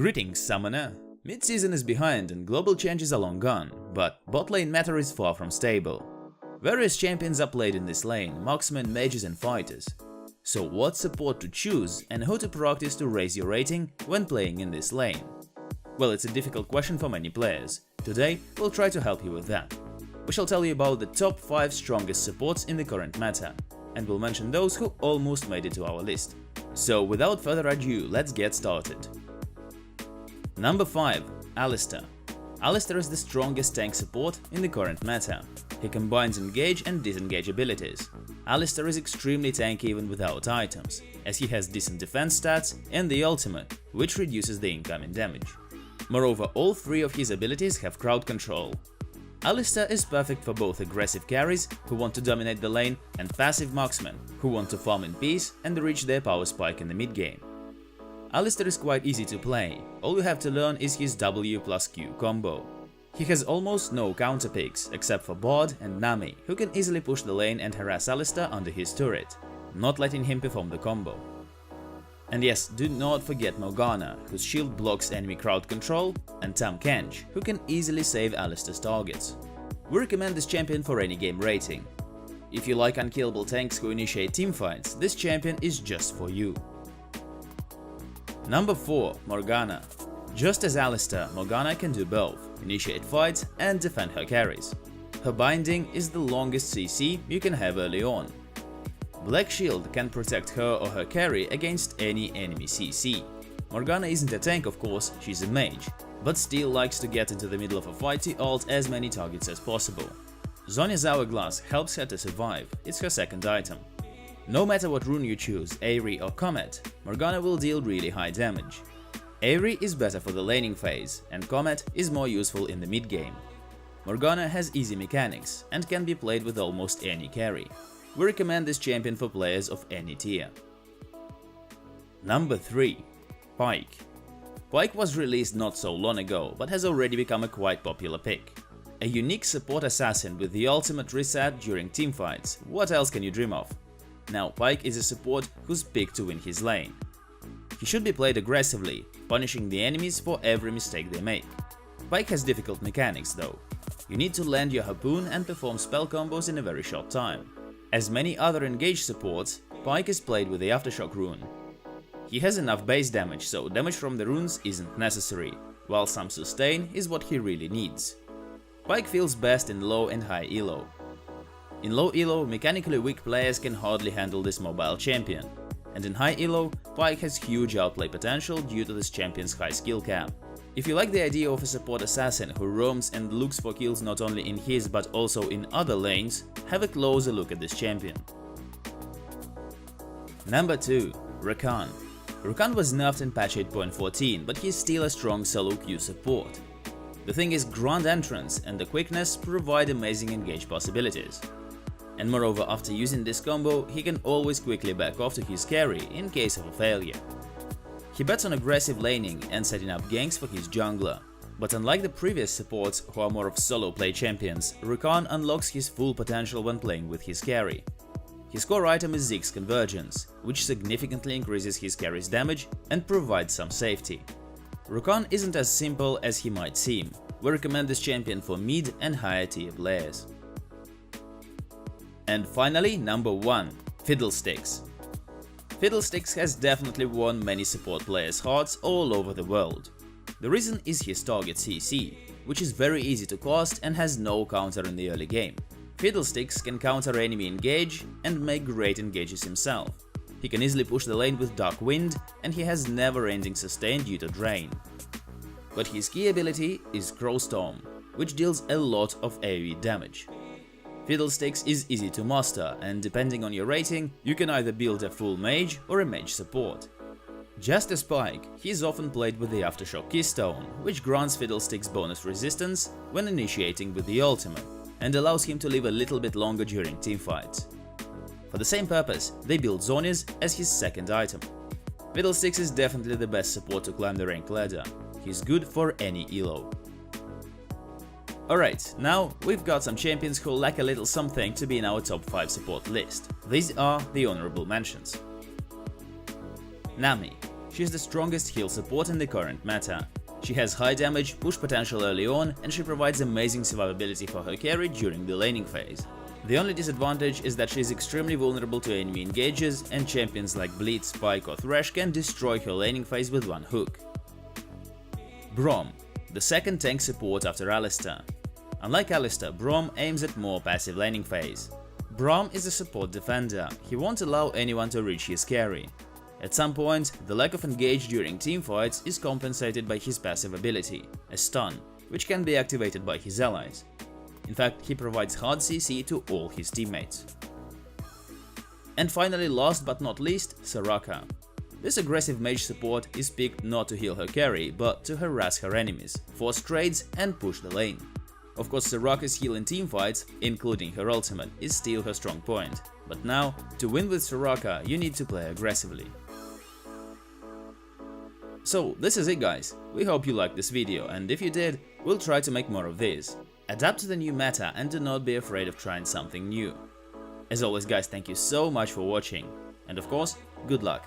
Greetings, Summoner! Mid-season is behind and global changes are long gone, but bot lane meta is far from stable. Various champions are played in this lane, marksmen, mages and fighters. So what support to choose and how to practice to raise your rating when playing in this lane? Well, it's a difficult question for many players. Today, we'll try to help you with that. We shall tell you about the top 5 strongest supports in the current meta, and we'll mention those who almost made it to our list. So without further ado, let's get started. Number 5. Alistar. Alistar is the strongest tank support in the current meta. He combines engage and disengage abilities. Alistar is extremely tanky even without items, as he has decent defense stats and the ultimate, which reduces the incoming damage. Moreover, all 3 of his abilities have crowd control. Alistar is perfect for both aggressive carries who want to dominate the lane and passive marksmen who want to farm in peace and reach their power spike in the mid-game. Alistar is quite easy to play, all you have to learn is his W plus Q combo. He has almost no counter picks except for Bard and Nami, who can easily push the lane and harass Alistar under his turret, not letting him perform the combo. And yes, do not forget Morgana, whose shield blocks enemy crowd control, and Tahm Kench, who can easily save Alistar's targets. We recommend this champion for any game rating. If you like unkillable tanks who initiate teamfights, this champion is just for you. Number 4. Morgana. Just as Alistar, Morgana can do both, initiate fights and defend her carries. Her binding is the longest CC you can have early on. Black Shield can protect her or her carry against any enemy CC. Morgana isn't a tank, of course, she's a mage, but still likes to get into the middle of a fight to ult as many targets as possible. Zhonya's Hourglass helps her to survive, it's her second item. No matter what rune you choose, Aerie or Comet, Morgana will deal really high damage. Aerie is better for the laning phase, and Comet is more useful in the mid-game. Morgana has easy mechanics and can be played with almost any carry. We recommend this champion for players of any tier. Number 3. Pyke. Pyke was released not so long ago, but has already become a quite popular pick. A unique support assassin with the ultimate reset during teamfights, what else can you dream of? Now, Pyke is a support who's picked to win his lane. He should be played aggressively, punishing the enemies for every mistake they make. Pyke has difficult mechanics though. You need to land your harpoon and perform spell combos in a very short time. As many other engaged supports, Pyke is played with the Aftershock rune. He has enough base damage, so damage from the runes isn't necessary, while some sustain is what he really needs. Pyke feels best in low and high elo. In low elo, mechanically weak players can hardly handle this mobile champion, and in high elo, Pyke has huge outplay potential due to this champion's high skill cap. If you like the idea of a support assassin who roams and looks for kills not only in his but also in other lanes, have a closer look at this champion. Number 2. Rakan. Rakan was nerfed in patch 8.14, but he's still a strong solo queue support. The thing is, Grand Entrance and the quickness provide amazing engage possibilities. And moreover, after using this combo, he can always quickly back off to his carry in case of a failure. He bets on aggressive laning and setting up ganks for his jungler, but unlike the previous supports who are more of solo play champions, Rakan unlocks his full potential when playing with his carry. His core item is Ziggs Convergence, which significantly increases his carry's damage and provides some safety. Rakan isn't as simple as he might seem. We recommend this champion for mid and higher tier players. And finally, number 1. Fiddlesticks. Fiddlesticks has definitely won many support players' hearts all over the world. The reason is his target CC, which is very easy to cast and has no counter in the early game. Fiddlesticks can counter enemy engage and make great engages himself. He can easily push the lane with Dark Wind, and he has never-ending sustain due to Drain. But his key ability is Crowstorm, which deals a lot of AoE damage. Fiddlesticks is easy to master, and depending on your rating, you can either build a full mage or a mage support. Just as Pyke, he is often played with the Aftershock Keystone, which grants Fiddlesticks bonus resistance when initiating with the ultimate, and allows him to live a little bit longer during teamfights. For the same purpose, they build Zhonya's as his second item. Fiddlesticks is definitely the best support to climb the rank ladder. He's good for any elo. Alright, now we've got some champions who lack a little something to be in our top 5 support list. These are the honorable mentions. Nami. she is the strongest heal support in the current meta. She has high damage, push potential early on, and she provides amazing survivability for her carry during the laning phase. The only disadvantage is that she is extremely vulnerable to enemy engages, and champions like Blitz, Spike or Thresh can destroy her laning phase with one hook. Braum, the second tank support after Alistar. Unlike Alistar, Braum aims at more passive laning phase. Braum is a support defender, he won't allow anyone to reach his carry. At some point, the lack of engage during teamfights is compensated by his passive ability, a stun, which can be activated by his allies. In fact, he provides hard CC to all his teammates. And finally, last but not least, Soraka. This aggressive mage support is picked not to heal her carry, but to harass her enemies, force trades and push the lane. Of course, Soraka's heal in teamfights, including her ultimate, is still her strong point. But now, to win with Soraka, you need to play aggressively. So this is it guys, we hope you liked this video, and if you did, we'll try to make more of these. Adapt to the new meta and do not be afraid of trying something new. As always guys, thank you so much for watching, and of course, good luck!